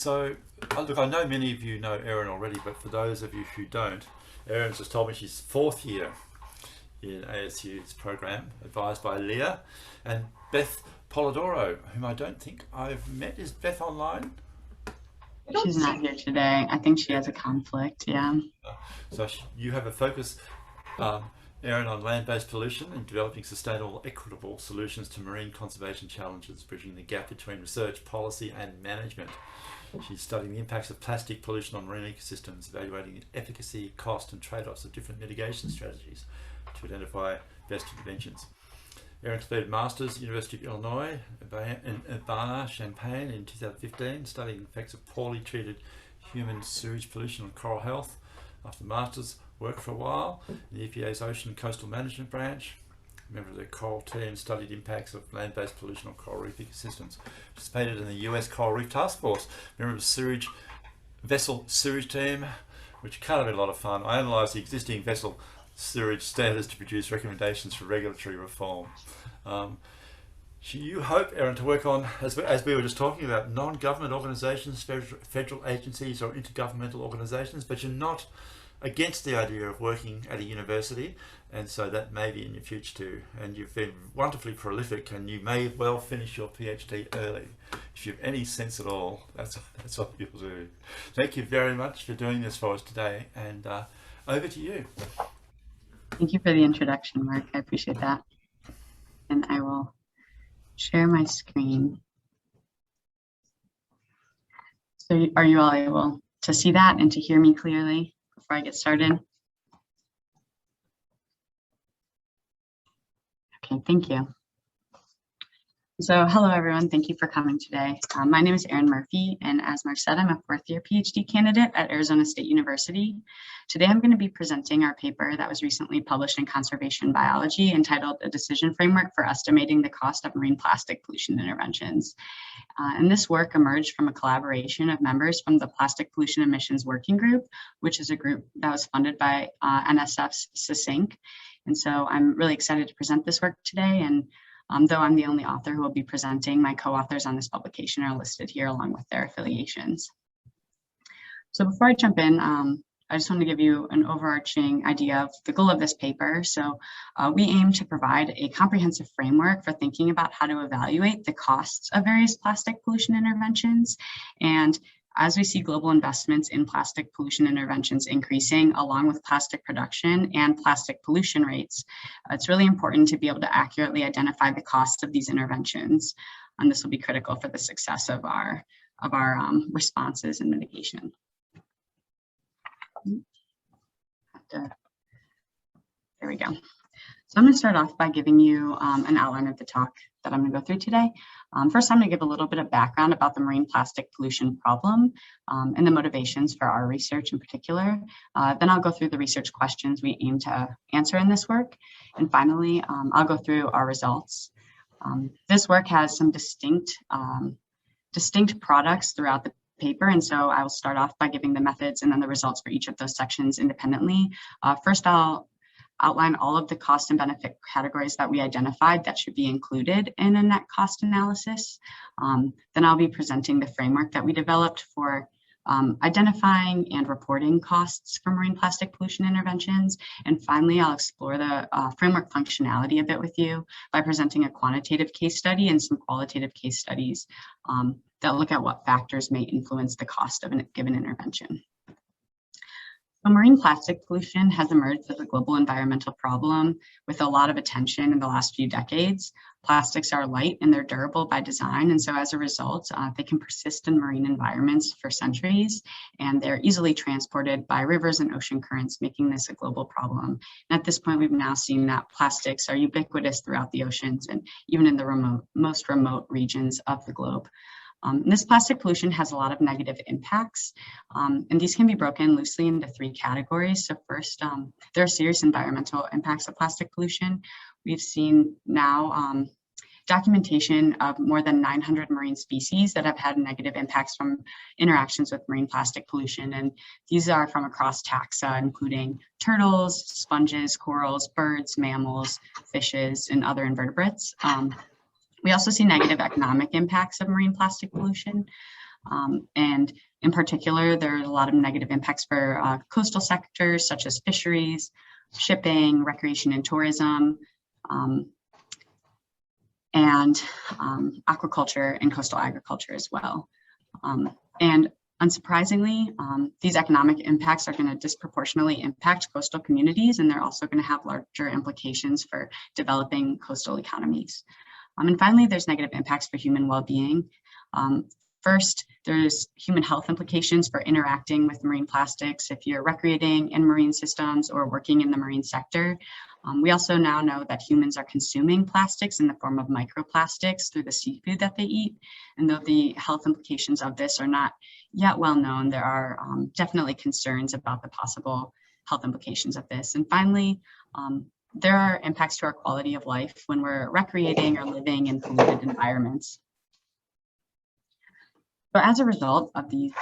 So, look, I know many of you know Erin already, but for those of you who don't, Erin's just told me she's fourth year in ASU's program, advised by Leah and Beth Polidoro, whom I don't think I've met. Is Beth online? She's not here today. I think she has a conflict. Yeah. So you have a focus, um, Erin, on land-based pollution and developing sustainable, equitable solutions to marine conservation challenges, bridging the gap between research, policy, and management. She's studying the impacts of plastic pollution on marine ecosystems, evaluating the efficacy, cost, and trade-offs of different mitigation strategies to identify best interventions. Erin completed Masters, University of Illinois, in Urbana-Champaign in 2015, studying the effects of poorly treated human sewage pollution on coral health. After the Masters, worked for a while in the EPA's Ocean and Coastal Management Branch. Member of the coral team, studied impacts of land-based pollution on coral reef ecosystems. Participated in the US Coral Reef Task Force. Member of the vessel sewage team, which kind of been a lot of fun. I analysed the existing vessel sewage standards to produce recommendations for regulatory reform. You hope, Erin, to work on, as we were just talking about, non-government organisations, federal agencies or intergovernmental organisations, but you're not against the idea of working at a university, and so that may be in your future too. And you've been wonderfully prolific, and you may well finish your PhD early. If you have any sense at all, that's what you'll do. Thank you very much for doing this for us today, and over to you. Thank you for the introduction, Mark. I appreciate that. And I will share my screen. So are you all able to see that and to hear me clearly before I get started? Okay, thank you. So hello, everyone. Thank you for coming today. My name is Erin Murphy, and as Mark said, I'm a fourth-year PhD candidate at Arizona State University. Today, I'm going to be presenting our paper that was recently published in Conservation Biology entitled A Decision Framework for Estimating the Cost of Marine Plastic Pollution Interventions. And this work emerged from a collaboration of members from the Plastic Pollution Emissions Working Group, which is a group that was funded by NSF's SISINC. And so I'm really excited to present this work today. And though I'm the only author who will be presenting, my co-authors on this publication are listed here along with their affiliations. So before I jump in, I just want to give you an overarching idea of the goal of this paper. So we aim to provide a comprehensive framework for thinking about how to evaluate the costs of various plastic pollution interventions. And as we see global investments in plastic pollution interventions increasing along with plastic production and plastic pollution rates, it's really important to be able to accurately identify the costs of these interventions. And this will be critical for the success of our responses and mitigation. There we go. So I'm going to start off by giving you an outline of the talk that I'm going to go through today. First, I'm going to give a little bit of background about the marine plastic pollution problem and the motivations for our research in particular. Then I'll go through the research questions we aim to answer in this work. And finally, I'll go through our results. This work has some distinct products throughout the paper, and so I will start off by giving the methods and then the results for each of those sections independently. First, I'll outline all of the cost and benefit categories that we identified that should be included in a net cost analysis. Then I'll be presenting the framework that we developed for identifying and reporting costs for marine plastic pollution interventions. And finally, I'll explore the framework functionality a bit with you by presenting a quantitative case study and some qualitative case studies that look at what factors may influence the cost of a given intervention. So marine plastic pollution has emerged as a global environmental problem with a lot of attention in the last few decades. Plastics are light and they're durable by design, and so as a result, they can persist in marine environments for centuries, and they're easily transported by rivers and ocean currents, making this a global problem. And at this point, we've now seen that plastics are ubiquitous throughout the oceans and even in the most remote regions of the globe. This plastic pollution has a lot of negative impacts, and these can be broken loosely into three categories. So first, there are serious environmental impacts of plastic pollution. We've seen now documentation of more than 900 marine species that have had negative impacts from interactions with marine plastic pollution. And these are from across taxa, including turtles, sponges, corals, birds, mammals, fishes, and other invertebrates. We also see negative economic impacts of marine plastic pollution. And in particular, there are a lot of negative impacts for coastal sectors such as fisheries, shipping, recreation and tourism, and aquaculture and coastal agriculture as well. And unsurprisingly, these economic impacts are going to disproportionately impact coastal communities, and they're also going to have larger implications for developing coastal economies. And finally, there's negative impacts for human well-being. First, there's human health implications for interacting with marine plastics if you're recreating in marine systems or working in the marine sector. We also now know that humans are consuming plastics in the form of microplastics through the seafood that they eat. And though the health implications of this are not yet well known, there are definitely concerns about the possible health implications of this. And finally, there are impacts to our quality of life when we're recreating or living in polluted environments. So as a result of these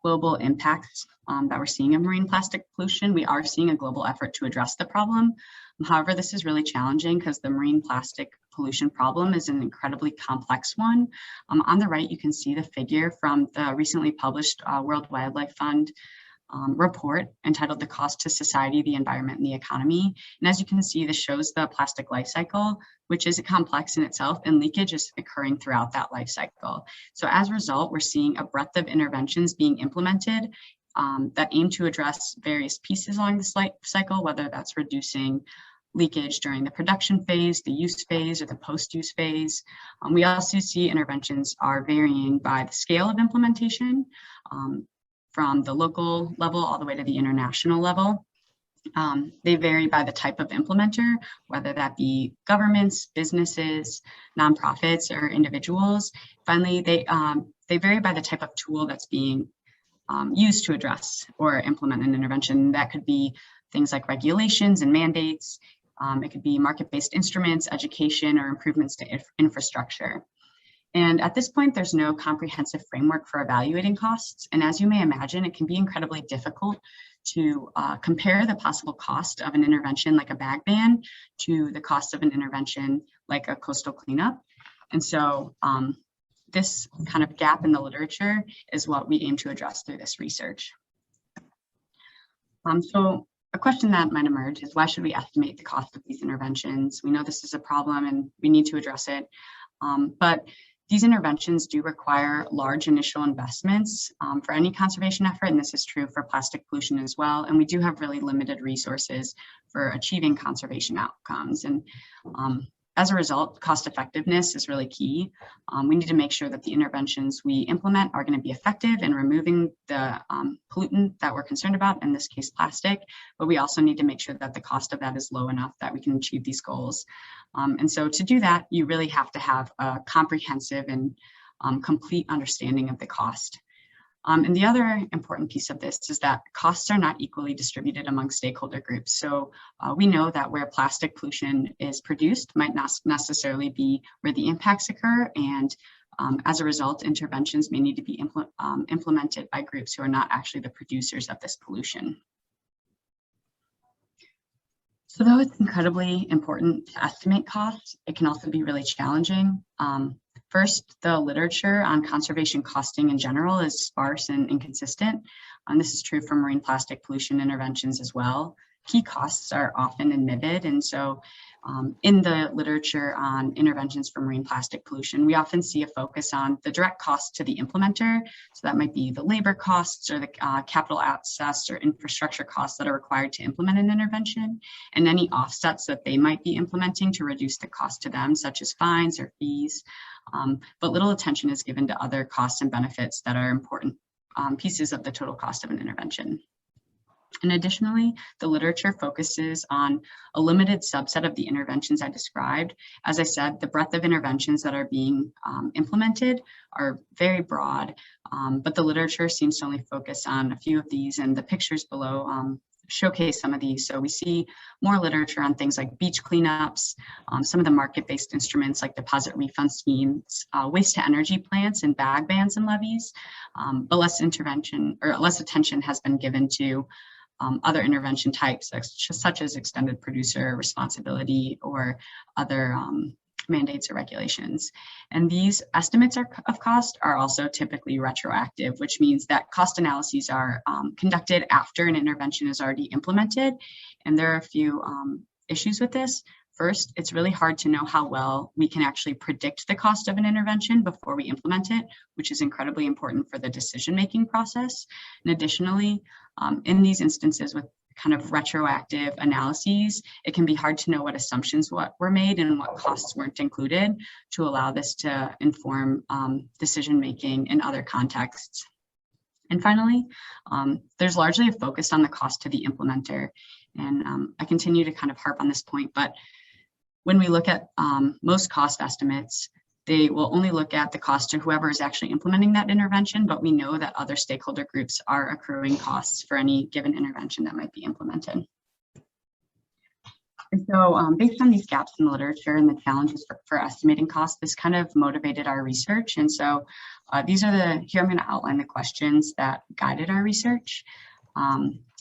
global impacts that we're seeing of marine plastic pollution, we are seeing a global effort to address the problem. However, this is really challenging because the marine plastic pollution problem is an incredibly complex one. On the right, you can see the figure from the recently published World Wildlife Fund report entitled "The Cost to Society, the Environment, and the Economy." And as you can see, this shows the plastic life cycle, which is complex in itself, and leakage is occurring throughout that life cycle. So as a result, we're seeing a breadth of interventions being implemented that aim to address various pieces along this life cycle, whether that's reducing leakage during the production phase, the use phase, or the post-use phase. We also see interventions are varying by the scale of implementation, from the local level all the way to the international level. They vary by the type of implementer, whether that be governments, businesses, nonprofits, or individuals. Finally, they vary by the type of tool that's being used to address or implement an intervention. That could be things like regulations and mandates. It could be market-based instruments, education, or improvements to infrastructure. And at this point, there's no comprehensive framework for evaluating costs. And as you may imagine, it can be incredibly difficult to compare the possible cost of an intervention like a bag ban to the cost of an intervention like a coastal cleanup. And so this kind of gap in the literature is what we aim to address through this research. So a question that might emerge is, why should we estimate the cost of these interventions? We know this is a problem and we need to address it. But these interventions do require large initial investments for any conservation effort, and this is true for plastic pollution as well. And we do have really limited resources for achieving conservation outcomes. And as a result, cost effectiveness is really key. We need to make sure that the interventions we implement are going to be effective in removing the pollutant that we're concerned about, in this case, plastic, but we also need to make sure that the cost of that is low enough that we can achieve these goals. And so to do that, you really have to have a comprehensive and complete understanding of the cost. And the other important piece of this is that costs are not equally distributed among stakeholder groups. So we know that where plastic pollution is produced might not necessarily be where the impacts occur. And as a result, interventions may need to be implemented by groups who are not actually the producers of this pollution. So though it's incredibly important to estimate costs, it can also be really challenging. First, the literature on conservation costing in general is sparse and inconsistent. And this is true for marine plastic pollution interventions as well. Key costs are often omitted. And so in the literature on interventions for marine plastic pollution, we often see a focus on the direct cost to the implementer. So that might be the labor costs or the capital access or infrastructure costs that are required to implement an intervention, and any offsets that they might be implementing to reduce the cost to them, such as fines or fees. But little attention is given to other costs and benefits that are important pieces of the total cost of an intervention. And additionally, the literature focuses on a limited subset of the interventions I described. As I said, the breadth of interventions that are being implemented are very broad, but the literature seems to only focus on a few of these, and the pictures below showcase some of these. So we see more literature on things like beach cleanups, some of the market-based instruments like deposit refund schemes, waste to energy plants, and bag bans and levies, but less attention has been given to other intervention types, such as extended producer responsibility or other mandates or regulations. And these estimates of cost are also typically retroactive, which means that cost analyses are conducted after an intervention is already implemented. And there are a few issues with this. First, it's really hard to know how well we can actually predict the cost of an intervention before we implement it, which is incredibly important for the decision-making process. And additionally, in these instances with kind of retroactive analyses, it can be hard to know what assumptions were made and what costs weren't included to allow this to inform decision-making in other contexts. And finally, there's largely a focus on the cost to the implementer. And I continue to kind of harp on this point, but when we look at most cost estimates, they will only look at the cost to whoever is actually implementing that intervention, but we know that other stakeholder groups are accruing costs for any given intervention that might be implemented. And so based on these gaps in the literature and the challenges for estimating costs, this kind of motivated our research. And so here I'm going to outline the questions that guided our research.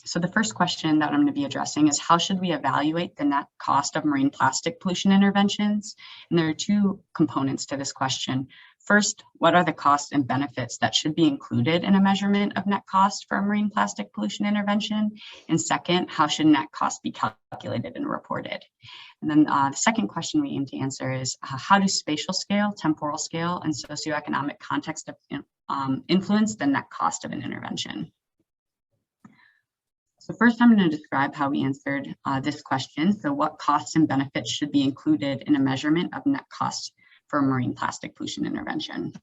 So the first question that I'm going to be addressing is how should we evaluate the net cost of marine plastic pollution interventions? And there are two components to this question. First, what are the costs and benefits that should be included in a measurement of net cost for a marine plastic pollution intervention? And second, how should net cost be calculated and reported? And then the second question we aim to answer is how do spatial scale, temporal scale, and socioeconomic context influence the net cost of an intervention? So first, I'm going to describe how we answered this question. So what costs and benefits should be included in a measurement of net cost for a marine plastic pollution intervention?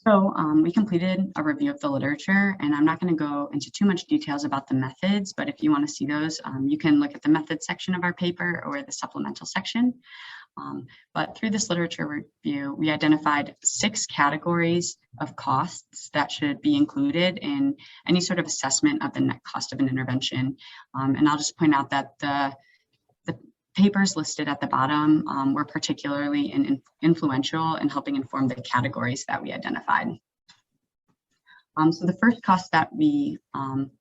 So we completed a review of the literature, and I'm not going to go into too much details about the methods, but if you want to see those, you can look at the methods section of our paper or the supplemental section. But through this literature review, we identified 6 categories of costs that should be included in any sort of assessment of the net cost of an intervention. And I'll just point out that the papers listed at the bottom were particularly influential in helping inform the categories that we identified. So the first cost that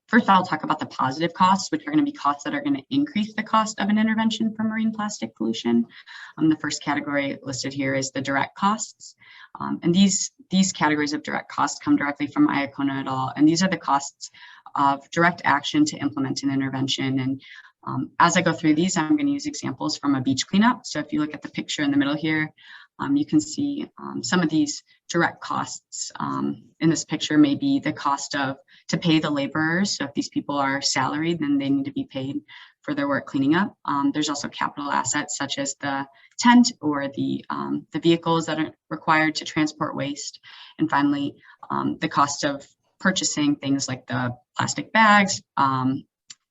first I'll talk about the positive costs, which are going to be costs that are going to increase the cost of an intervention for marine plastic pollution. The first category listed here is the direct costs. And these categories of direct costs come directly from Iacona et al. And these are the costs of direct action to implement an intervention. And as I go through these, I'm going to use examples from a beach cleanup. So if you look at the picture in the middle here, you can see some of these direct costs in this picture may be the cost to pay the laborers. So if these people are salaried, then they need to be paid for their work cleaning up. There's also capital assets such as the tent or the vehicles that are required to transport waste. And finally, the cost of purchasing things like the plastic bags,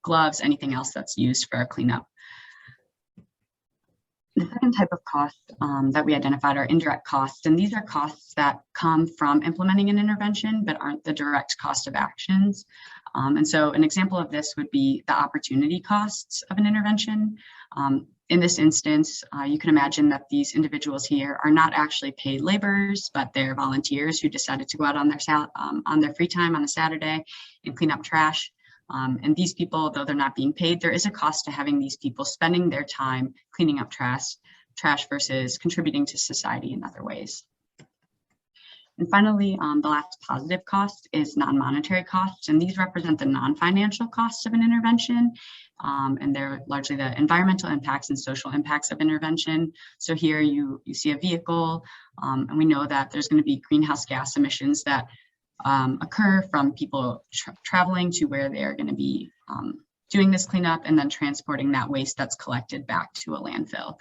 gloves, anything else that's used for a cleanup. The second type of cost that we identified are indirect costs, and these are costs that come from implementing an intervention but aren't the direct cost of actions. And so an example of this would be the opportunity costs of an intervention. In this instance, you can imagine that these individuals here are not actually paid laborers, but they're volunteers who decided to go out on their free time on a Saturday and clean up trash. And these people, though they're not being paid, there is a cost to having these people spending their time cleaning up trash versus contributing to society in other ways. And finally, the last positive cost is non-monetary costs, and these represent the non-financial costs of an intervention, and they're largely the environmental impacts and social impacts of intervention. So here you see a vehicle, and we know that there's going to be greenhouse gas emissions that occur from people traveling to where they're going to be doing this cleanup and then transporting that waste that's collected back to a landfill.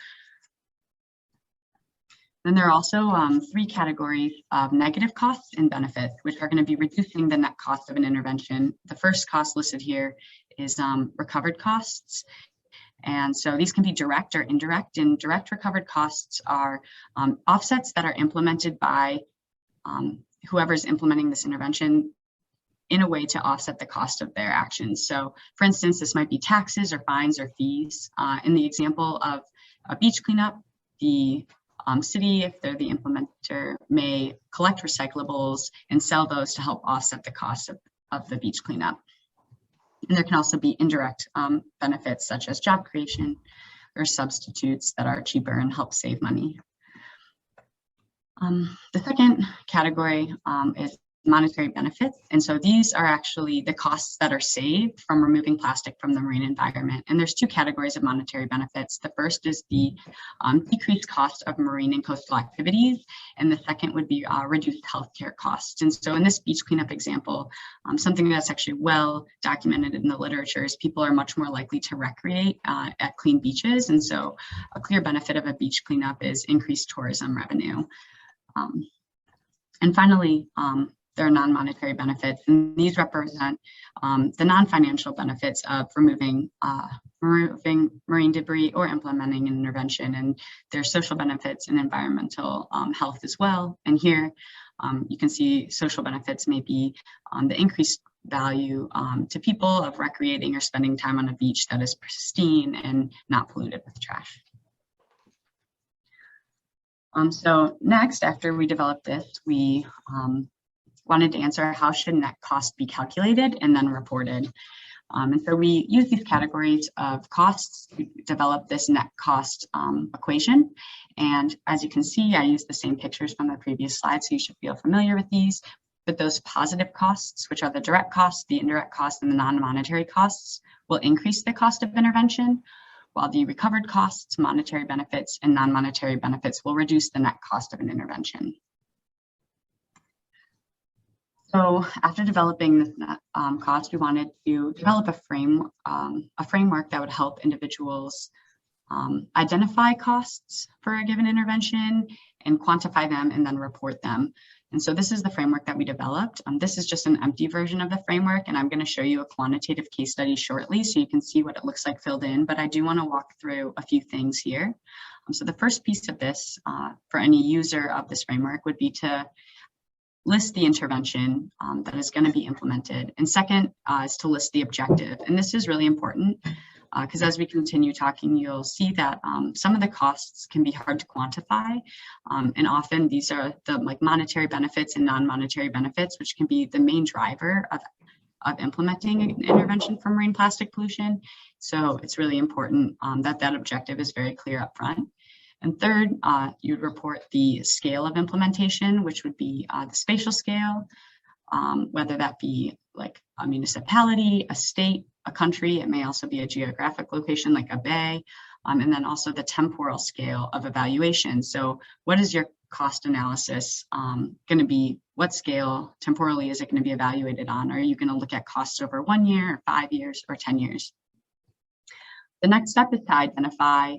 Then there are also 3 categories of negative costs and benefits, which are going to be reducing the net cost of an intervention. The first cost listed here is recovered costs. And so these can be direct or indirect, and direct recovered costs are offsets that are implemented by whoever's implementing this intervention in a way to offset the cost of their actions. So for instance, this might be taxes or fines or fees. In the example of a beach cleanup, the city, if they're the implementer, may collect recyclables and sell those to help offset the cost of the beach cleanup. And there can also be indirect benefits such as job creation. or substitutes that are cheaper and help save money. The second category is monetary benefits. And so these are actually the costs that are saved from removing plastic from the marine environment. And there's two categories of monetary benefits. The first is the decreased cost of marine and coastal activities. And the second would be reduced healthcare costs. And so in this beach cleanup example, something that's actually well documented in the literature is people are much more likely to recreate at clean beaches. And so a clear benefit of a beach cleanup is increased tourism revenue. And finally, there are non-monetary benefits, and these represent the non-financial benefits of removing marine debris or implementing an intervention, and there's social benefits and environmental health as well. And here you can see social benefits may be the increased value to people of recreating or spending time on a beach that is pristine and not polluted with trash. So next, after we developed this, we wanted to answer how should net cost be calculated and then reported. And so we use these categories of costs to develop this net cost equation. And as you can see, I used the same pictures from the previous slide, so you should feel familiar with these. But those positive costs, which are the direct costs, the indirect costs, and the non-monetary costs, will increase the cost of intervention, while the recovered costs, monetary benefits, and non-monetary benefits will reduce the net cost of an intervention. So after developing this cost, we wanted to develop a framework that would help individuals identify costs for a given intervention and quantify them and then report them. And so this is the framework that we developed. This is just an empty version of the framework, and I'm going to show you a quantitative case study shortly so you can see what it looks like filled in, but I do want to walk through a few things here. So the first piece of this for any user of this framework would be to list the intervention that is going to be implemented. And second is to list the objective. And this is really important because as we continue talking, you'll see that some of the costs can be hard to quantify. And often these are the monetary benefits and non-monetary benefits, which can be the main driver of implementing an intervention for marine plastic pollution. So it's really important that that objective is very clear up front. And third, you'd report the scale of implementation, which would be the spatial scale, whether that be like a municipality, a state, a country. It may also be a geographic location like a bay, and then also the temporal scale of evaluation. So what is your cost analysis going to be? What scale temporally is it going to be evaluated on? Are you going to look at costs over 1 year, or 5 years, or 10 years? The next step is to identify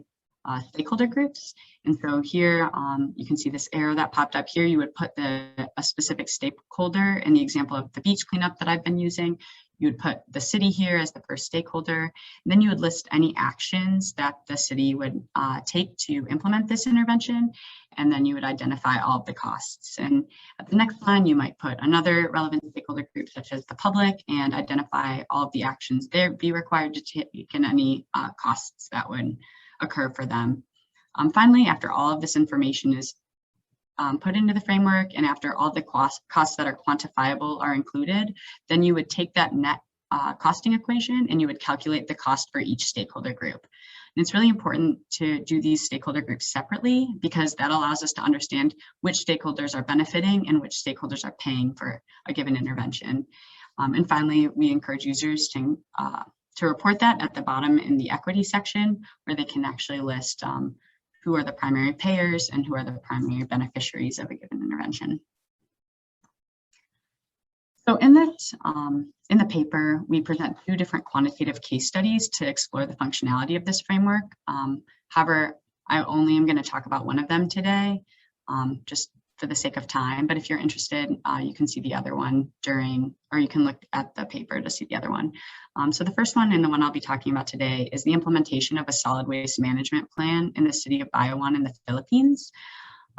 stakeholder groups. And so here you can see this arrow that popped up here. You would put a specific stakeholder. In the example of the beach cleanup that I've been using, you would put the city here as the first stakeholder. And then you would list any actions that the city would take to implement this intervention. And then you would identify all of the costs. And at the next line, you might put another relevant stakeholder group, such as the public, and identify all of the actions they'd be required to take and any costs that would occur for them. Finally, after all of this information is put into the framework and after all the costs that are quantifiable are included, then you would take that net costing equation and you would calculate the cost for each stakeholder group. And it's really important to do these stakeholder groups separately because that allows us to understand which stakeholders are benefiting and which stakeholders are paying for a given intervention. And finally, we encourage users to report that at the bottom in the equity section where they can actually list who are the primary payers and who are the primary beneficiaries of a given intervention. So in this, in the paper, we present 2 different quantitative case studies to explore the functionality of this framework. However, I only am going to talk about one of them today, just for the sake of time. But if you're interested, you can see the other one or you can look at the paper to see the other one. So the first one and the one I'll be talking about today is the implementation of a solid waste management plan in the city of Bayawan in the Philippines.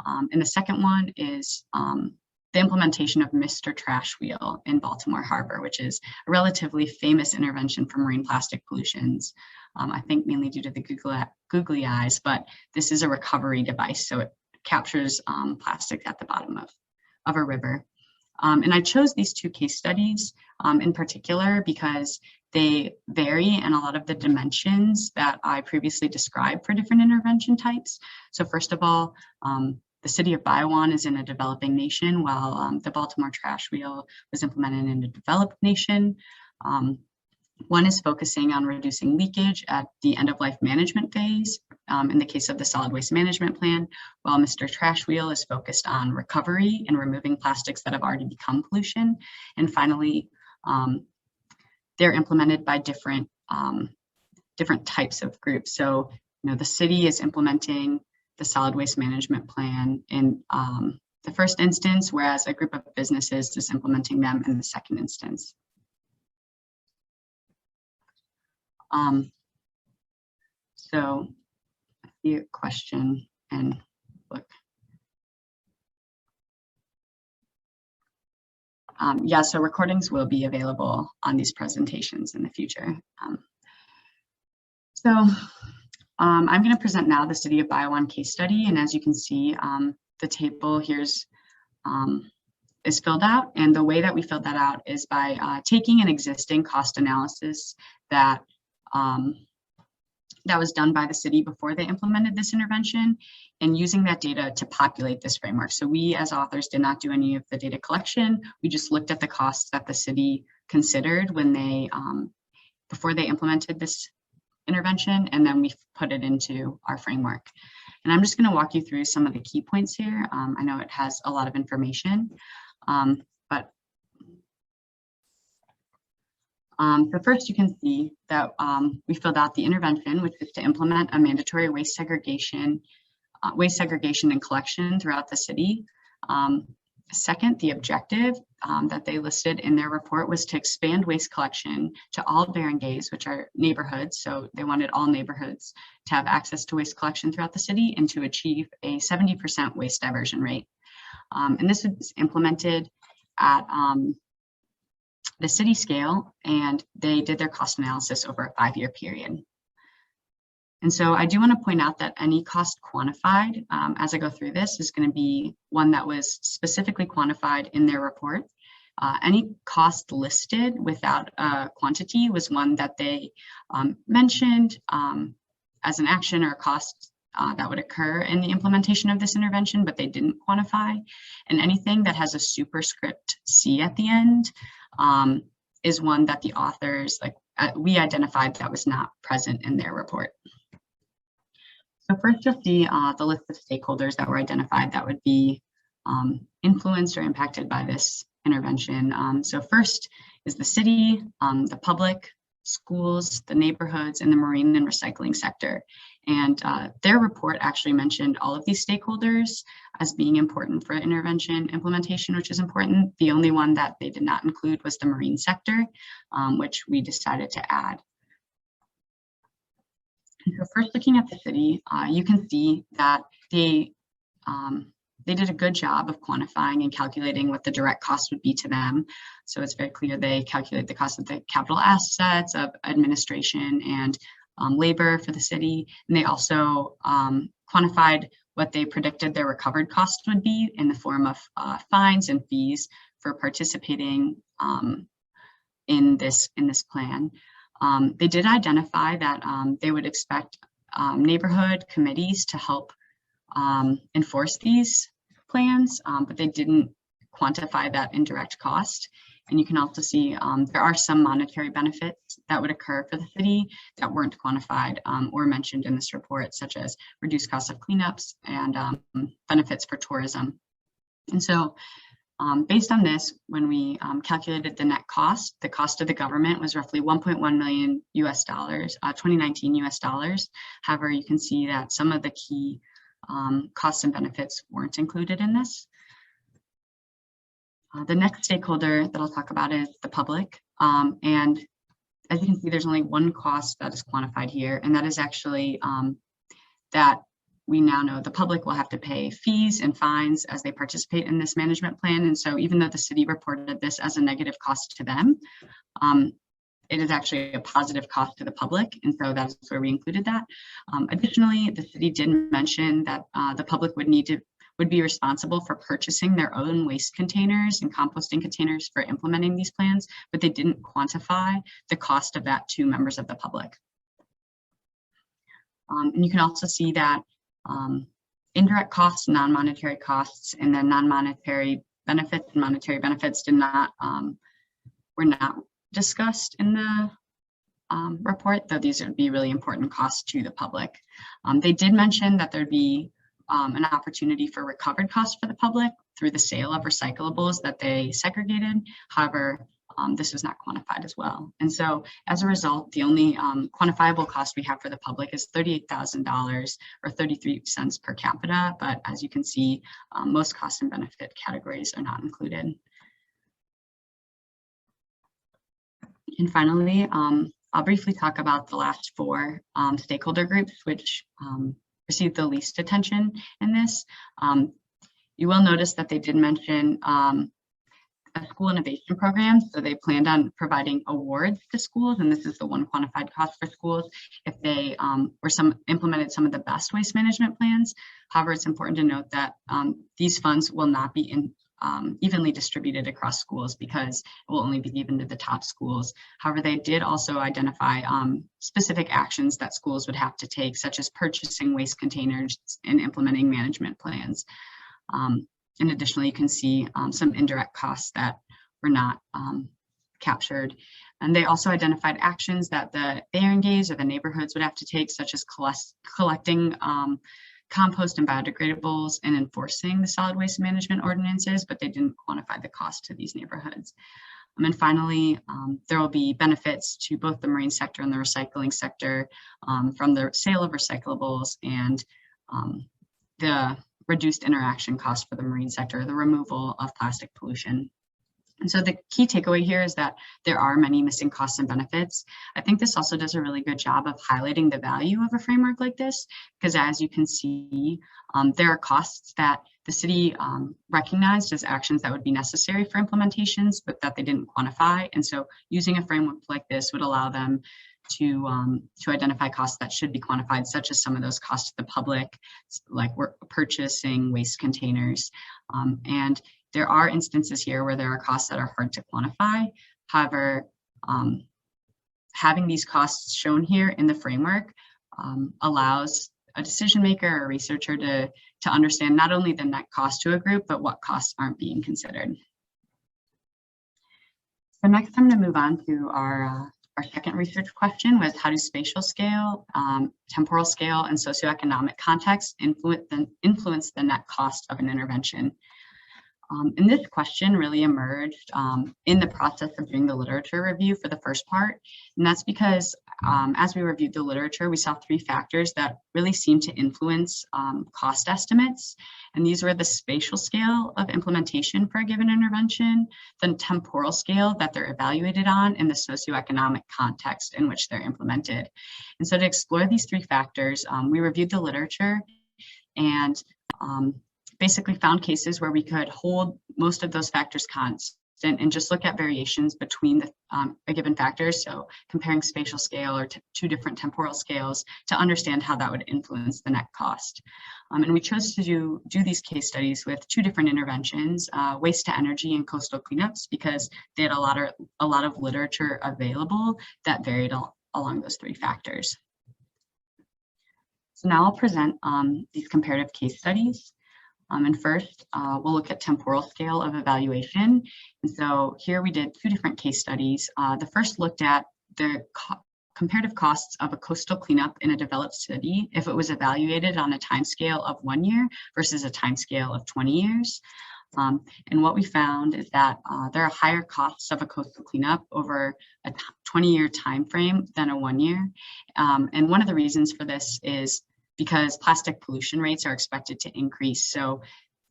And the second one is the implementation of Mr. Trash Wheel in Baltimore Harbor, which is a relatively famous intervention for marine plastic pollutions. I think mainly due to the googly eyes, but this is a recovery device. So it captures plastic at the bottom of a river. And I chose these two case studies in particular because they vary in a lot of the dimensions that I previously described for different intervention types. So first of all, the city of Biowan is in a developing nation, while the Baltimore trash wheel was implemented in a developed nation. One is focusing on reducing leakage at the end-of-life management phase, in the case of the solid waste management plan, while Mr. Trash Wheel is focused on recovery and removing plastics that have already become pollution. And finally, they're implemented by different types of groups. So, the city is implementing the solid waste management plan in the first instance, whereas a group of businesses is implementing them in the second instance. So I see a question and look. Yeah, so recordings will be available on these presentations in the future. I'm going to present now the City of Biowan case study, and as you can see, the table here's is filled out, and the way that we filled that out is by taking an existing cost analysis that that was done by the city before they implemented this intervention, and using that data to populate this framework. So we as authors did not do any of the data collection. We just looked at the costs that the city considered when they before they implemented this intervention, and then we put it into our framework. And I'm just going to walk you through some of the key points here. I know it has a lot of information, but so first you can see that we filled out the intervention, which is to implement a mandatory waste segregation and collection throughout the city. Second, the objective that they listed in their report was to expand waste collection to all barangays, which are neighborhoods. So they wanted all neighborhoods to have access to waste collection throughout the city and to achieve a 70% waste diversion rate. And this was implemented at the city scale, and they did their cost analysis over a 5-year period. And so I do want to point out that any cost quantified as I go through this is going to be one that was specifically quantified in their report. Any cost listed without a quantity was one that they mentioned as an action or a cost that would occur in the implementation of this intervention, but they didn't quantify. And anything that has a superscript C at the end is one that the authors, we identified that was not present in their report. So first you'll see the list of stakeholders that were identified that would be influenced or impacted by this intervention. So first is the city, the public, schools, the neighborhoods, and the marine and recycling sector. And their report actually mentioned all of these stakeholders as being important for intervention implementation, which is important. The only one that they did not include was the marine sector, which we decided to add. And so first, looking at the city, you can see that they did a good job of quantifying and calculating what the direct cost would be to them. So it's very clear they calculate the cost of the capital assets, of administration, and labor for the city. And they also quantified what they predicted their recovered cost would be in the form of fines and fees for participating in this plan. They did identify that they would expect neighborhood committees to help enforce these plans, but they didn't quantify that indirect cost. And you can also see there are some monetary benefits that would occur for the city that weren't quantified or mentioned in this report, such as reduced costs of cleanups and benefits for tourism. And so based on this, when we calculated the net cost, the cost of the government was roughly 1.1 million US dollars, 2019 US dollars. However, you can see that some of the key costs and benefits weren't included in this. The next stakeholder that I'll talk about is the public. And as you can see, there's only one cost that is quantified here, and that is actually that we now know the public will have to pay fees and fines as they participate in this management plan. And so even though the city reported this as a negative cost to them, it is actually a positive cost to the public. And so that's where we included that. Additionally, the city did mention that the public would need to would be responsible for purchasing their own waste containers and composting containers for implementing these plans, but they didn't quantify the cost of that to members of the public. And you can also see that indirect costs, non-monetary costs, and then non-monetary benefits and monetary benefits were not discussed in the report, though these would be really important costs to the public. They did mention that there'd be an opportunity for recovered costs for the public through the sale of recyclables that they segregated. However, this was not quantified as well. And so as a result, the only quantifiable cost we have for the public is $38,000 or 33 cents per capita. But as you can see, most cost and benefit categories are not included. And finally, I'll briefly talk about the last four stakeholder groups, which received the least attention in this. You will notice that they did mention a school innovation program. So they planned on providing awards to schools, and this is the one quantified cost for schools if they implemented some of the best waste management plans. However, it's important to note that these funds will not be evenly distributed across schools because it will only be given to the top schools. However, they did also identify specific actions that schools would have to take, such as purchasing waste containers and implementing management plans. And additionally, you can see some indirect costs that were not captured. And they also identified actions that the barangays or the neighborhoods would have to take, such as collecting compost and biodegradables and enforcing the solid waste management ordinances, but they didn't quantify the cost to these neighborhoods. And finally, there will be benefits to both the marine sector and the recycling sector from the sale of recyclables and the reduced interaction costs for the marine sector, the removal of plastic pollution. And so the key takeaway here is that there are many missing costs and benefits. I think this also does a really good job of highlighting the value of a framework like this, because as you can see, there are costs that the city recognized as actions that would be necessary for implementations, but that they didn't quantify. And so using a framework like this would allow them to identify costs that should be quantified, such as some of those costs to the public, like we're purchasing waste containers. And there are instances here where there are costs that are hard to quantify. However, having these costs shown here in the framework allows a decision maker or a researcher to understand not only the net cost to a group, but what costs aren't being considered. So next I'm going to move on to our second research question was, how do spatial scale, temporal scale, and socioeconomic context influence the net cost of an intervention? And this question really emerged in the process of doing the literature review for the first part. And that's because as we reviewed the literature, we saw three factors that really seem to influence cost estimates. And these were the spatial scale of implementation for a given intervention, the temporal scale that they're evaluated on, and the socioeconomic context in which they're implemented. And so to explore these three factors, we reviewed the literature and basically found cases where we could hold most of those factors constant and just look at variations between a given factor. So comparing spatial scale or two different temporal scales to understand how that would influence the net cost. And we chose to do these case studies with two different interventions, waste to energy and coastal cleanups, because they had a lot of literature available that varied along those three factors. So now I'll present these comparative case studies. And first, we'll look at temporal scale of evaluation. And so here we did two different case studies. The first looked at the comparative costs of a coastal cleanup in a developed city if it was evaluated on a timescale of 1 year versus a timescale of 20 years. And what we found is that there are higher costs of a coastal cleanup over a 20-year time frame than a 1 year. And one of the reasons for this is because plastic pollution rates are expected to increase. So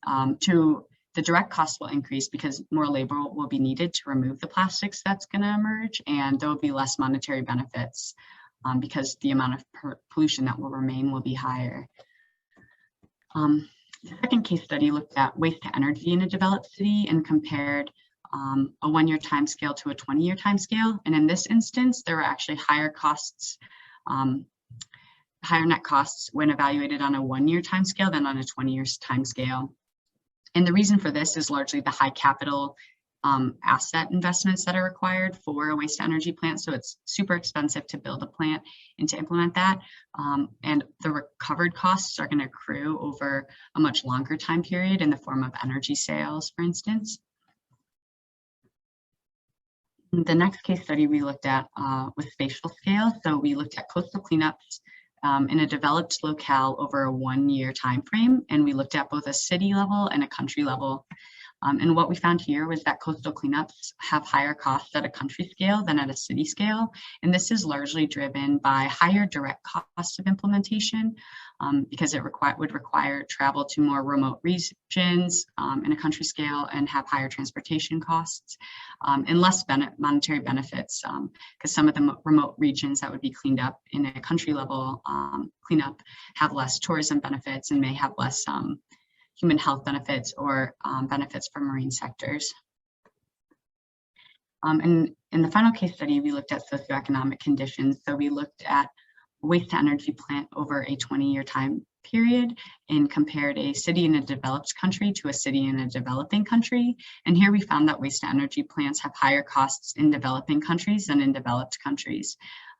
the direct cost will increase because more labor will be needed to remove the plastics that's going to emerge, and there will be less monetary benefits because the amount of pollution that will remain will be higher. The second case study looked at waste to energy in a developed city and compared a 1 year time scale to a 20-year time scale. And in this instance, there were actually higher costs higher net costs when evaluated on a 1-year timescale than on a 20-year timescale. And the reason for this is largely the high capital asset investments that are required for a waste energy plant. So it's super expensive to build a plant and to implement that. And the recovered costs are going to accrue over a much longer time period in the form of energy sales, for instance. The next case study we looked at was spatial scale. So we looked at coastal cleanups in a developed locale over a 1-year time frame, and we looked at both a city level and a country level. And what we found here was that coastal cleanups have higher costs at a country scale than at a city scale. And this is largely driven by higher direct costs of implementation because it would require travel to more remote regions in a country scale and have higher transportation costs and less monetary benefits because some of the remote regions that would be cleaned up in a country level cleanup have less tourism benefits and may have less human health benefits or benefits for marine sectors. And in the final case study, we looked at socioeconomic conditions. So we looked at a waste to energy plant over a 20-year time period and compared a city in a developed country to a city in a developing country. And here we found that waste to energy plants have higher costs in developing countries than in developed countries.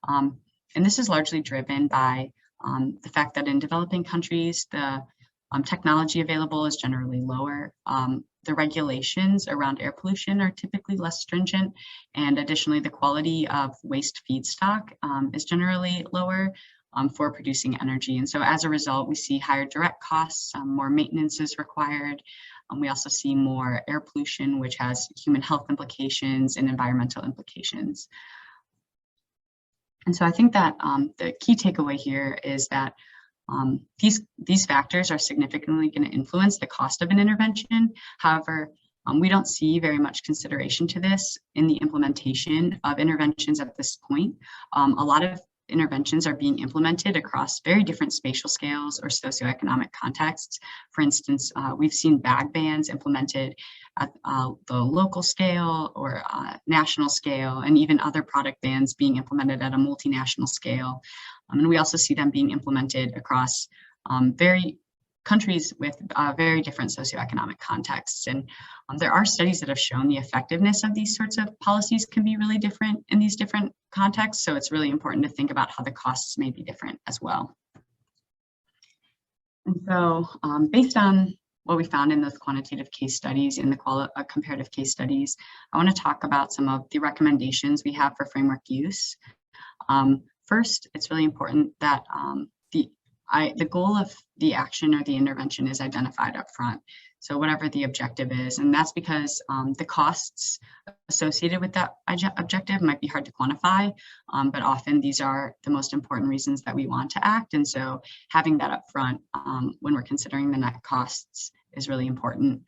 And this is largely driven by the fact that in developing countries, the technology available is generally lower. The regulations around air pollution are typically less stringent, and additionally, the quality of waste feedstock is generally lower for producing energy. And so as a result, we see higher direct costs, more maintenance is required. We also see more air pollution, which has human health implications and environmental implications. And so I think that the key takeaway here is that these factors are significantly going to influence the cost of an intervention. However, we don't see very much consideration to this in the implementation of interventions at this point. A lot of interventions are being implemented across very different spatial scales or socioeconomic contexts. For instance, we've seen bag bans implemented at the local scale or national scale, and even other product bans being implemented at a multinational scale. And we also see them being implemented across countries with very different socioeconomic contexts. And there are studies that have shown the effectiveness of these sorts of policies can be really different in these different contexts. So it's really important to think about how the costs may be different as well. And so based on what we found in those quantitative case studies, in the comparative case studies, I want to talk about some of the recommendations we have for framework use. First, it's really important that the goal of the action or the intervention is identified up front. So whatever the objective is, and that's because the costs associated with that objective might be hard to quantify, but often these are the most important reasons that we want to act. And so having that up front when we're considering the net costs is really important.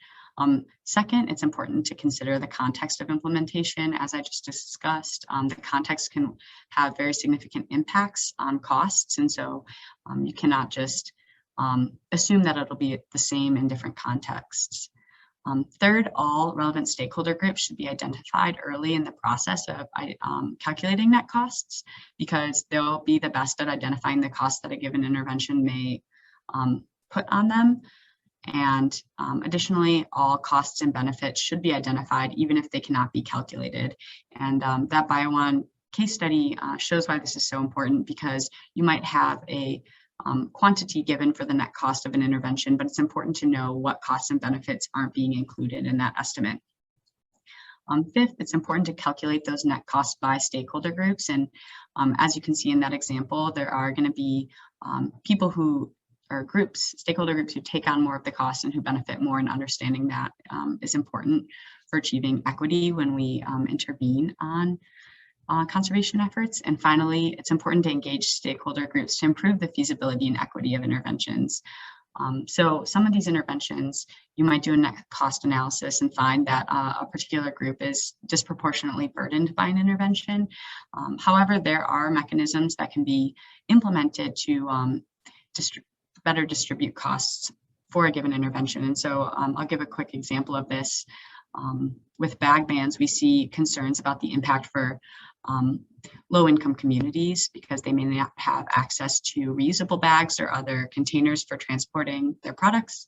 Second, it's important to consider the context of implementation. As I just discussed, the context can have very significant impacts on costs. And so you cannot just assume that it'll be the same in different contexts. Third, all relevant stakeholder groups should be identified early in the process of calculating net costs, because they'll be the best at identifying the costs that a given intervention may put on them. And additionally, all costs and benefits should be identified, even if they cannot be calculated. And that BioOne case study shows why this is so important, because you might have a quantity given for the net cost of an intervention, but it's important to know what costs and benefits aren't being included in that estimate. Fifth, it's important to calculate those net costs by stakeholder groups. And as you can see in that example, there are going to be people who or groups, stakeholder groups who take on more of the cost and who benefit more, and understanding that is important for achieving equity when we intervene on conservation efforts. And finally, it's important to engage stakeholder groups to improve the feasibility and equity of interventions. So some of these interventions, you might do a net cost analysis and find that a particular group is disproportionately burdened by an intervention. However, there are mechanisms that can be implemented to better distribute costs for a given intervention. And so I'll give a quick example of this. With bag bans, we see concerns about the impact for low-income communities because they may not have access to reusable bags or other containers for transporting their products.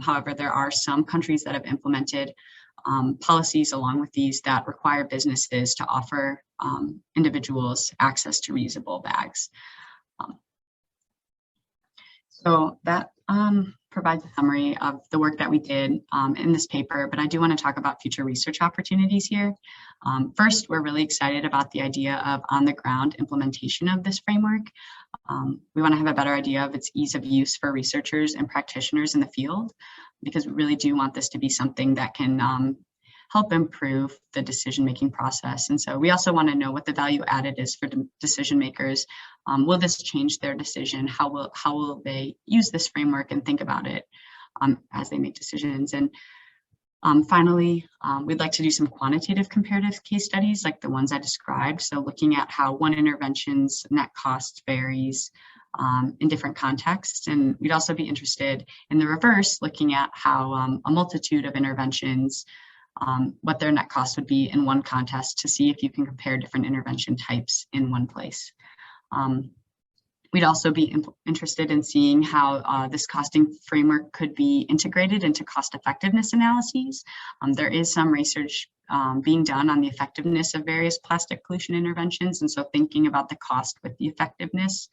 However, there are some countries that have implemented policies along with these that require businesses to offer individuals access to reusable bags. So that provides a summary of the work that we did in this paper, but I do want to talk about future research opportunities here. First, we're really excited about the idea of on-the-ground implementation of this framework. We want to have a better idea of its ease of use for researchers and practitioners in the field, because we really do want this to be something that can help improve the decision-making process. And so we also want to know what the value added is for decision makers. Will this change their decision? How will they use this framework and think about it as they make decisions? And finally, we'd like to do some quantitative comparative case studies like the ones I described. So looking at how one intervention's net cost varies in different contexts. And we'd also be interested in the reverse, looking at how a multitude of interventions, what their net cost would be in one contest to see if you can compare different intervention types in one place. We'd also be interested in seeing how this costing framework could be integrated into cost effectiveness analyses. There is some research being done on the effectiveness of various plastic pollution interventions, and so thinking about the cost with the effectiveness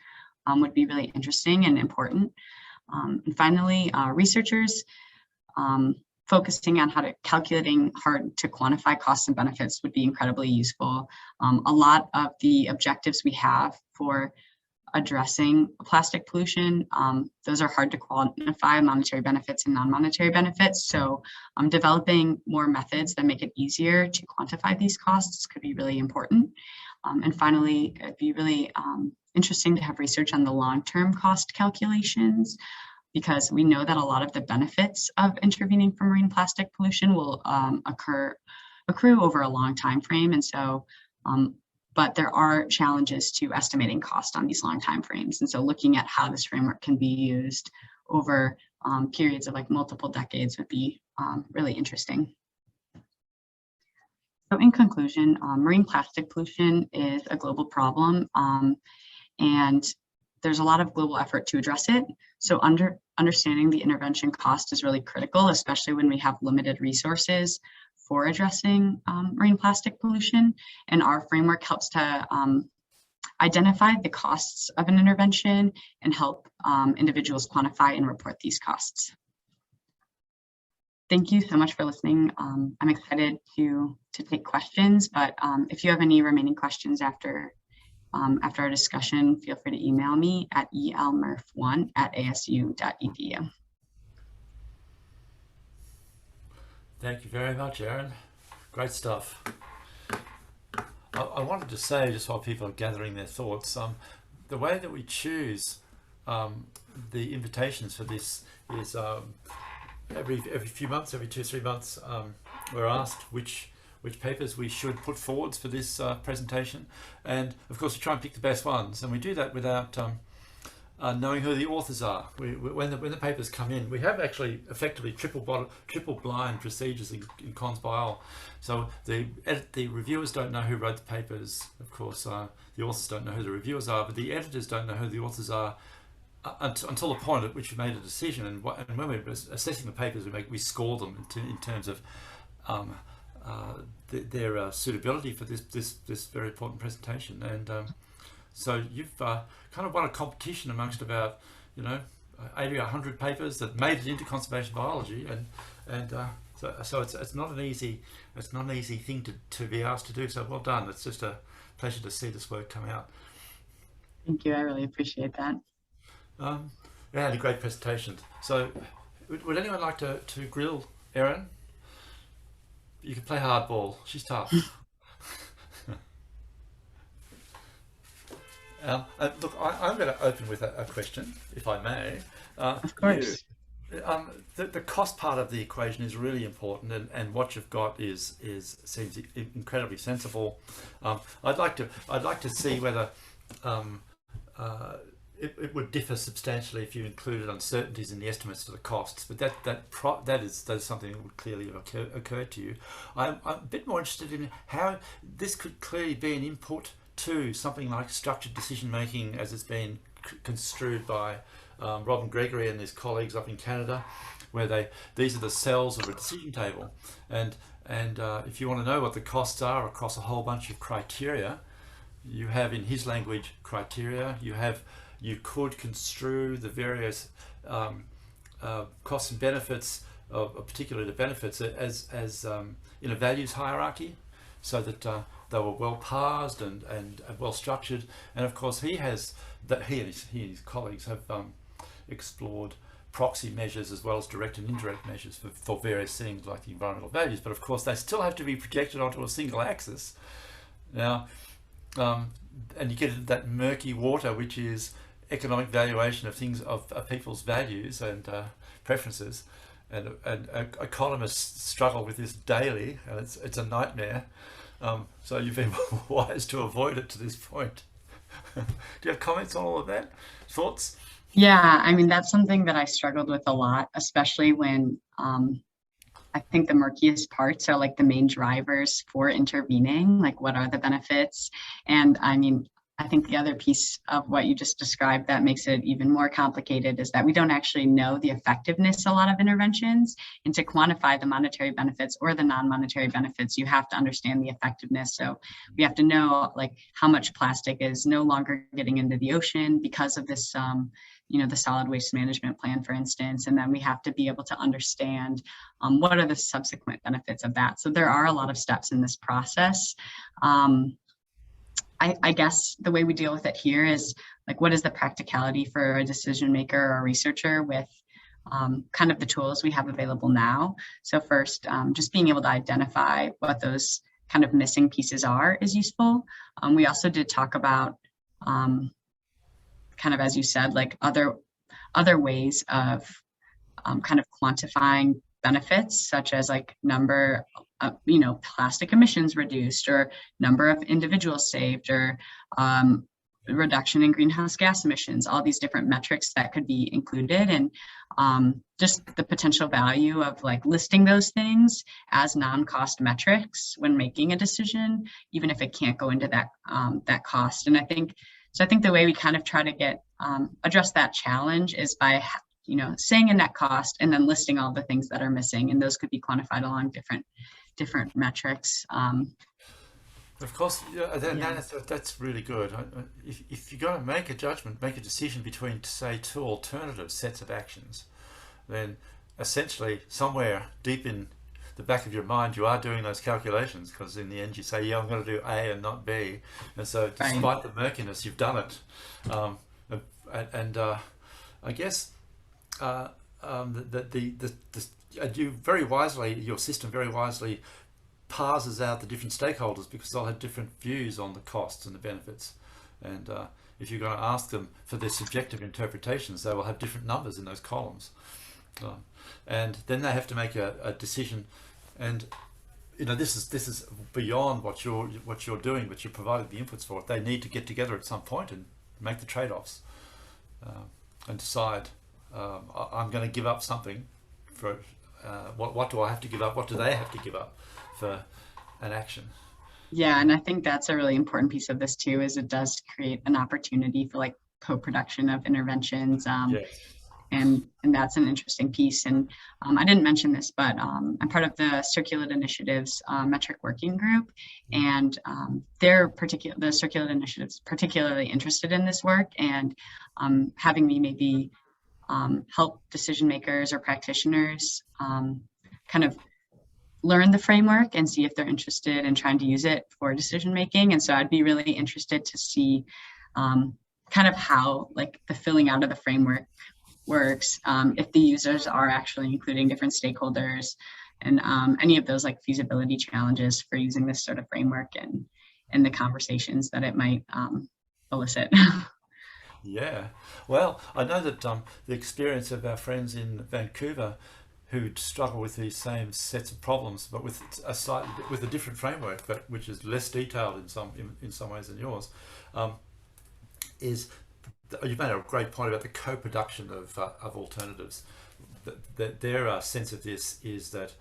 would be really interesting and important. And finally, researchers focusing on how to calculating hard to quantify costs and benefits would be incredibly useful. A lot of the objectives we have for addressing plastic pollution, those are hard to quantify, monetary benefits and non-monetary benefits. So developing more methods that make it easier to quantify these costs could be really important. And finally, it'd be really interesting to have research on the long-term cost calculations, because we know that a lot of the benefits of intervening for marine plastic pollution will accrue over a long time frame. And so, but there are challenges to estimating cost on these long time frames. And so looking at how this framework can be used over periods of like multiple decades would be really interesting. So in conclusion, marine plastic pollution is a global problem, and there's a lot of global effort to address it. So understanding the intervention cost is really critical, especially when we have limited resources for addressing marine plastic pollution. And our framework helps to identify the costs of an intervention and help individuals quantify and report these costs. Thank you so much for listening. I'm excited to take questions, but if you have any remaining questions after our discussion, feel free to email me at elmurph1@asu.edu. Thank you very much, Erin. Great stuff. I wanted to say, just while people are gathering their thoughts, the way that we choose the invitations for this is every few months, every 2-3 months, we're asked which papers we should put forwards for this presentation, and of course we try and pick the best ones, and we do that without knowing who the authors are. When the papers come in, we have actually effectively triple blind procedures in Cons Bio. So the reviewers don't know who wrote the papers. Of course, the authors don't know who the reviewers are, but the editors don't know who the authors are until the point at which we made a decision. And when we're assessing the papers, we score them in terms of their suitability for this very important presentation. And so you've kind of won a competition amongst about 80 or 100 papers that made it into conservation biology, and so it's not an easy thing to be asked to do. So well done. It's just a pleasure to see this work come out. Thank you. I really appreciate that. Yeah, and a great presentation. So would anyone like to grill Erin? You can play hardball. She's tough. Look, I'm going to open with a question, if I may. Of course. The cost part of the equation is really important, and what you've got seems incredibly sensible. I'd like to see whether it would differ substantially if you included uncertainties in the estimates of the costs, but that is something that would clearly occur to you. I'm a bit more interested in how this could clearly be an input to something like structured decision making, as it's been construed by Robin Gregory and his colleagues up in Canada, where these are the cells of a decision table, and if you want to know what the costs are across a whole bunch of criteria, you have, in his language, criteria. You could construe the various costs and benefits of particularly the benefits as in a values hierarchy, so that they were well parsed and well structured. And of course, he and his colleagues have explored proxy measures as well as direct and indirect measures for various things like the environmental values. But of course, they still have to be projected onto a single axis. Now, and you get that murky water, which is economic valuation of things, of people's values and preferences, and economists struggle with this daily, and it's a nightmare. So you've been wise to avoid it to this point. Do you have comments on all of that? Thoughts? Yeah, I mean, that's something that I struggled with a lot, especially when I think the murkiest parts are like the main drivers for intervening, like what are the benefits? And I mean, I think the other piece of what you just described that makes it even more complicated is that we don't actually know the effectiveness of a lot of interventions. And to quantify the monetary benefits or the non-monetary benefits, you have to understand the effectiveness. So we have to know like how much plastic is no longer getting into the ocean because of this, the solid waste management plan, for instance. And then we have to be able to understand what are the subsequent benefits of that. So there are a lot of steps in this process. I guess the way we deal with it here is like, what is the practicality for a decision maker or a researcher with kind of the tools we have available now? So first, just being able to identify what those kind of missing pieces are is useful. We also did talk about kind of, as you said, like other ways of kind of quantifying benefits, such as like number of, plastic emissions reduced, or number of individuals saved, or reduction in greenhouse gas emissions, all these different metrics that could be included. And just the potential value of like listing those things as non-cost metrics when making a decision, even if it can't go into that cost. And I think the way we kind of try to address that challenge is by saying a net cost and then listing all the things that are missing, and those could be quantified along different metrics. Of course, that's really good. If you're going to make a decision between, say, two alternative sets of actions, then essentially somewhere deep in the back of your mind you are doing those calculations, because in the end you say, yeah, I'm going to do A and not B, and so despite the murkiness, you've done it. I guess your system very wisely parses out the different stakeholders, because they'll have different views on the costs and the benefits. And if you're going to ask them for their subjective interpretations, they will have different numbers in those columns. And then they have to make a decision. And this is beyond what you're doing, but you provided the inputs for it. They need to get together at some point and make the trade-offs and decide. I'm going to give up something for what do I have to give up? What do they have to give up for an action? Yeah, and I think that's a really important piece of this too, is it does create an opportunity for like co-production of interventions. Yes. And that's an interesting piece. And I didn't mention this, but I'm part of the Circulate Initiative's metric working group, and the Circulate Initiative's particularly interested in this work, and having me maybe help decision makers or practitioners kind of learn the framework and see if they're interested in trying to use it for decision making. And so I'd be really interested to see kind of how like the filling out of the framework works, if the users are actually including different stakeholders, and any of those like feasibility challenges for using this sort of framework, and the conversations that it might elicit. Yeah, well, I know that the experience of our friends in Vancouver who struggle with these same sets of problems, but with a different framework, but which is less detailed in some ways than yours, is you've made a great point about the co-production of alternatives. Their sense of this is that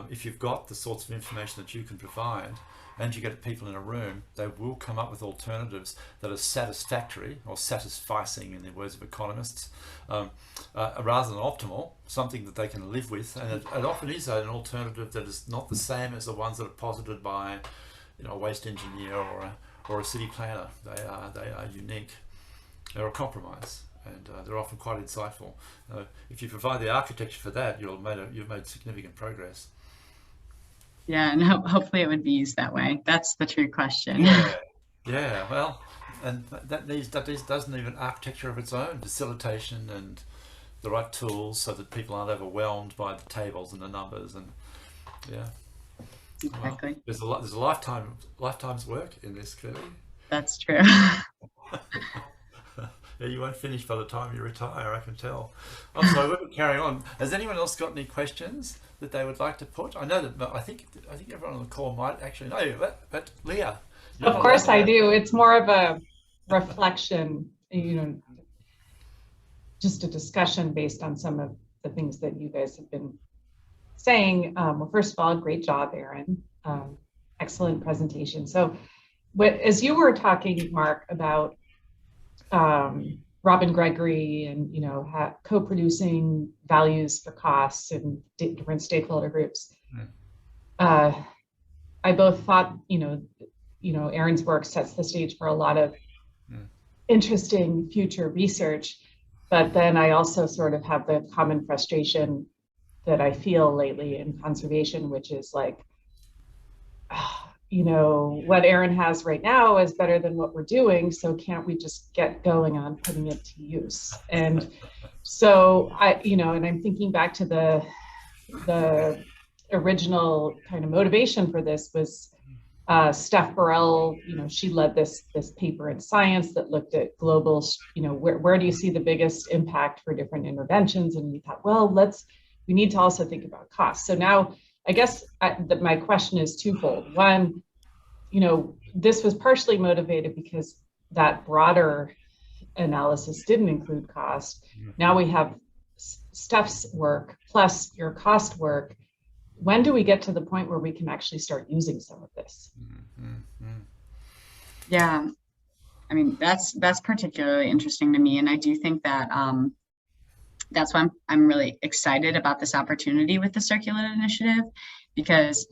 if you've got the sorts of information that you can provide and you get people in a room, they will come up with alternatives that are satisfactory or satisficing, in the words of economists, rather than optimal, something that they can live with. And it often is an alternative that is not the same as the ones that are posited by, a waste engineer or a city planner. They are unique. They're a compromise, and they're often quite insightful. If you provide the architecture for that, you've made significant progress. Yeah, and hopefully it would be used that way. That's the true question. Yeah. Well, and that does need an architecture of its own, facilitation and the right tools so that people aren't overwhelmed by the tables and the numbers. And yeah, Exactly. well, there's a lifetime's work in this, clearly. That's true. Yeah, you won't finish by the time you retire, I can tell. I'm sorry, we'll carry on. Has anyone else got any questions that they would like to put? I know that I think everyone on the call might actually know you, but Leah. Of course I do. It's more of a reflection, just a discussion based on some of the things that you guys have been saying. Well, first of all, great job, Erin. Excellent presentation. So as you were talking, Mark, about Robin Gregory and co-producing values for costs and different stakeholder groups, I both thought Erin's work sets the stage for a lot of interesting future research, but then I also sort of have the common frustration that I feel lately in conservation, which is like, what Erin has right now is better than what we're doing. So can't we just get going on putting it to use? And so and I'm thinking back to the original kind of motivation for this was Steph Burrell. She led this paper in Science that looked at global, where do you see the biggest impact for different interventions? And we thought, well, we need to also think about costs. So now I guess my question is twofold. One, this was partially motivated because that broader analysis didn't include cost. Now we have Steph's work plus your cost work. When do we get to the point where we can actually start using some of this? Yeah, I mean, that's particularly interesting to me. And I do think that that's why I'm really excited about this opportunity with the Circular Initiative, because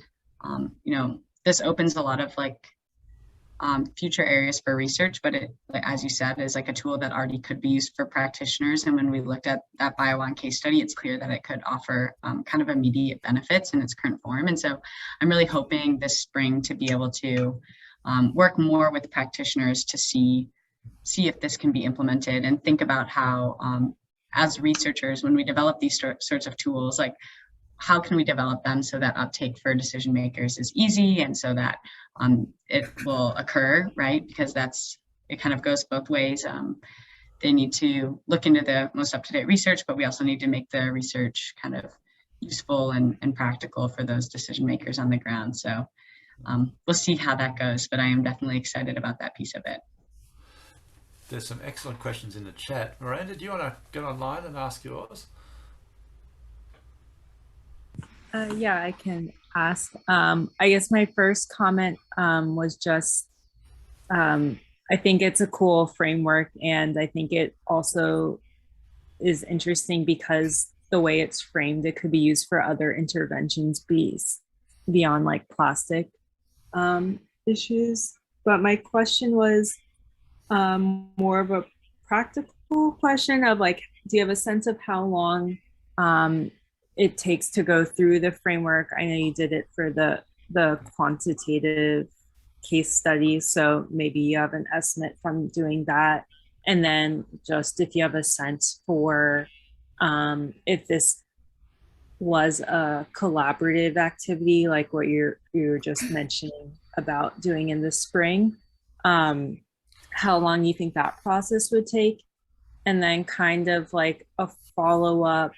this opens a lot of future areas for research, but it, as you said, is like a tool that already could be used for practitioners. And when we looked at that Bio1 case study, it's clear that it could offer kind of immediate benefits in its current form. And so I'm really hoping this spring to be able to work more with practitioners to see if this can be implemented, and think about how as researchers, when we develop these sorts of tools, how can we develop them so that uptake for decision makers is easy, and so that it will occur, right? Because it kind of goes both ways. They need to look into the most up-to-date research, but we also need to make the research kind of useful and practical for those decision makers on the ground. So we'll see how that goes, but I am definitely excited about that piece of it. There's some excellent questions in the chat. Miranda, do you want to get online and ask yours? Yeah, I can ask. I guess my first comment was just, I think it's a cool framework, and I think it also is interesting because the way it's framed, it could be used for other interventions beyond plastic issues. But my question was more of a practical question of do you have a sense of how long it takes to go through the framework? I know you did it for the quantitative case study, so maybe you have an estimate from doing that. And then just if you have a sense for if this was a collaborative activity, like what you were just mentioning about doing in the spring, how long you think that process would take. And then kind of a follow-up,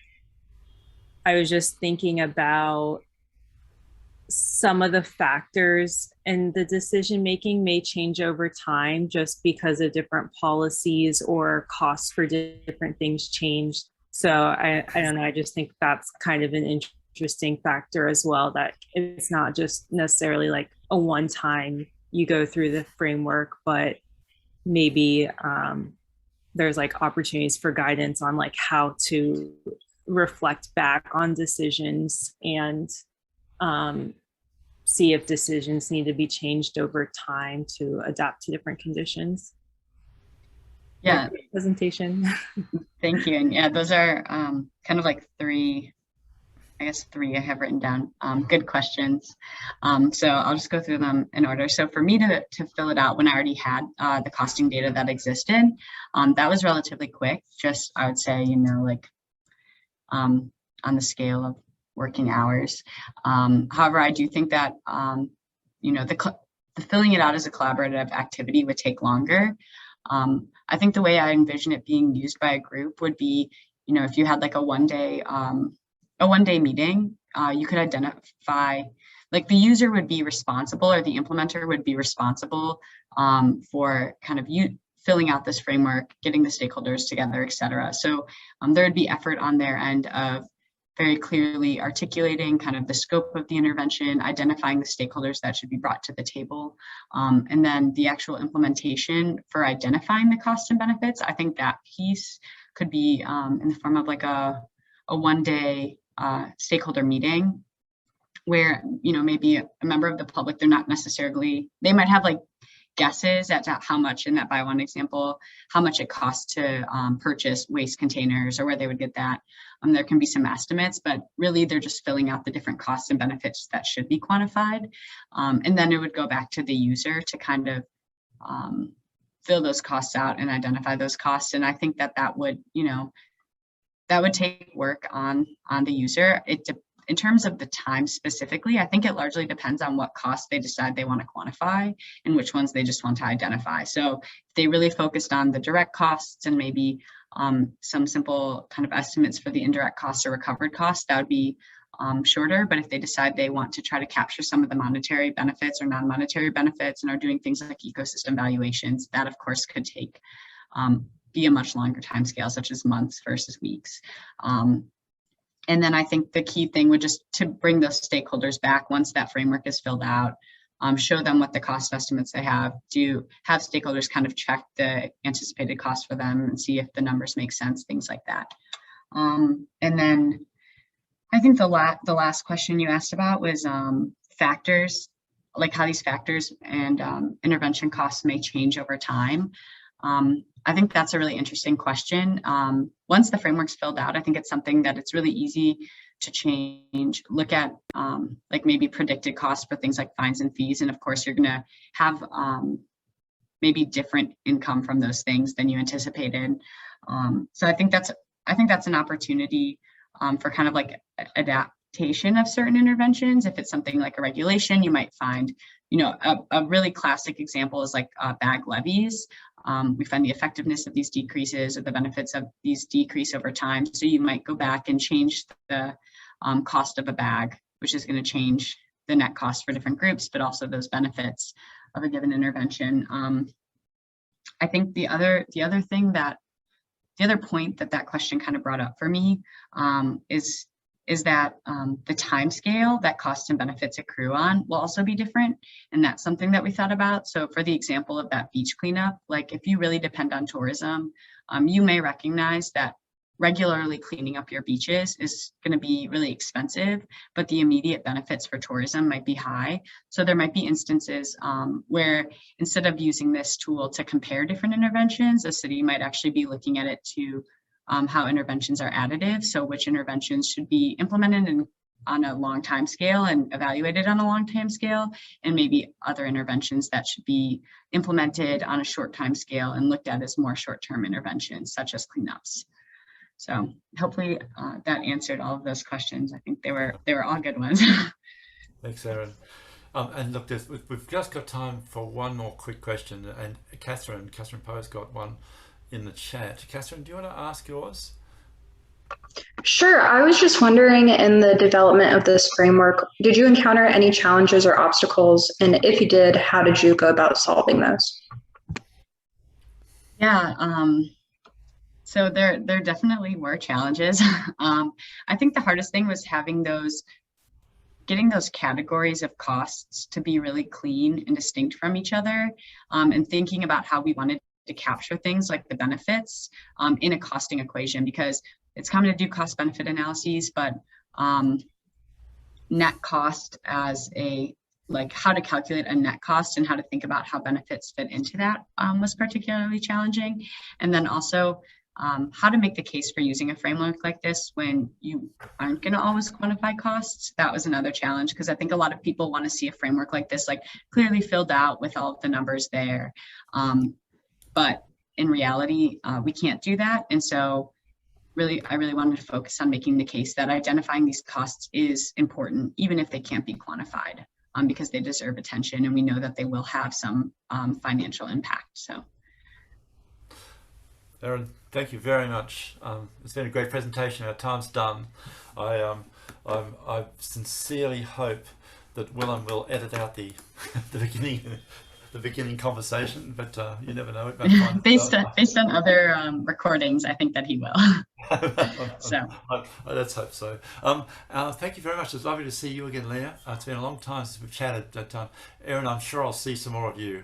I was just thinking about some of the factors in the decision making may change over time just because of different policies or costs for different things change. So I don't know, I just think that's kind of an interesting factor as well, that it's not just necessarily like a one time you go through the framework, but maybe there's like opportunities for guidance on like how to reflect back on decisions and see if decisions need to be changed over time to adapt to different conditions. Yeah. Presentation. Thank you. And yeah, those are kind of like three I have written down. Good questions. So I'll just go through them in order. So for me to fill it out when I already had the costing data that existed, that was relatively quick. Just, I would say, like on the scale of working hours. However, I do think that, the filling it out as a collaborative activity would take longer. I think the way I envision it being used by a group would be, if you had like a one-day meeting, you could identify, like the user would be responsible or the implementer would be responsible for kind of filling out this framework, getting the stakeholders together, et cetera. So there would be effort on their end of very clearly articulating kind of the scope of the intervention, identifying the stakeholders that should be brought to the table, and then the actual implementation for identifying the costs and benefits. I think that piece could be in the form of like a one-day stakeholder meeting where, maybe a member of the public, they might have like guesses at how much, in that by one example, how much it costs to purchase waste containers or where they would get that. There can be some estimates, but really they're just filling out the different costs and benefits that should be quantified. And then it would go back to the user to kind of fill those costs out and identify those costs. And I think that would, that would take work on the user. In terms of the time specifically, I think it largely depends on what costs they decide they want to quantify and which ones they just want to identify. So if they really focused on the direct costs and maybe some simple kind of estimates for the indirect costs or recovered costs, that would be shorter. But if they decide they want to try to capture some of the monetary benefits or non-monetary benefits and are doing things like ecosystem valuations, that of course could take be a much longer time scale, such as months versus weeks. And then I think the key thing would just to bring those stakeholders back once that framework is filled out, show them what the cost estimates they have, have stakeholders kind of check the anticipated cost for them and see if the numbers make sense, things like that. And then I think the last question you asked about was factors, like how these factors and intervention costs may change over time. I think that's a really interesting question. Once the framework's filled out, I think it's something that it's really easy to change, look at like maybe predicted costs for things like fines and fees. And of course, you're gonna have maybe different income from those things than you anticipated. So I think that's an opportunity for kind of like adaptation of certain interventions. If it's something like a regulation, you might find, a really classic example is like bag levies. We find the effectiveness of these decreases or the benefits of these decrease over time. So you might go back and change the cost of a bag, which is going to change the net cost for different groups, but also those benefits of a given intervention. I think the other point that question kind of brought up for me is that the time scale that costs and benefits accrue on will also be different. And that's something that we thought about. So for the example of that beach cleanup, like if you really depend on tourism, you may recognize that regularly cleaning up your beaches is going to be really expensive, but the immediate benefits for tourism might be high. So there might be instances where instead of using this tool to compare different interventions, a city might actually be looking at it to how interventions are additive. So which interventions should be implemented on a long time scale and evaluated on a long time scale, and maybe other interventions that should be implemented on a short time scale and looked at as more short-term interventions, such as cleanups. So hopefully that answered all of those questions. I think they were all good ones. Thanks, Erin. And look, we've just got time for one more quick question. And Catherine Poe's got one in the chat. Catherine, do you want to ask yours? Sure. I was just wondering, in the development of this framework, did you encounter any challenges or obstacles? And if you did, how did you go about solving those? Yeah, so there definitely were challenges. I think the hardest thing was getting those categories of costs to be really clean and distinct from each other, and thinking about how we wanted to capture things like the benefits in a costing equation, because it's common to do cost benefit analyses, but net cost as like how to calculate a net cost and how to think about how benefits fit into that was particularly challenging. And then also how to make the case for using a framework like this when you aren't going to always quantify costs. That was another challenge, because I think a lot of people want to see a framework like this, like clearly filled out with all of the numbers there. But in reality, we can't do that. And so I really wanted to focus on making the case that identifying these costs is important, even if they can't be quantified, because they deserve attention and we know that they will have some financial impact. So. Erin, thank you very much. It's been a great presentation. Our time's done. I sincerely hope that Willem will edit out the the beginning conversation, but you never know. It might find based on other recordings, I think that he will. So let's hope so. Thank you very much. It's lovely to see you again, Leah. It's been a long time since we've chatted. But Erin, I'm sure I'll see some more of you.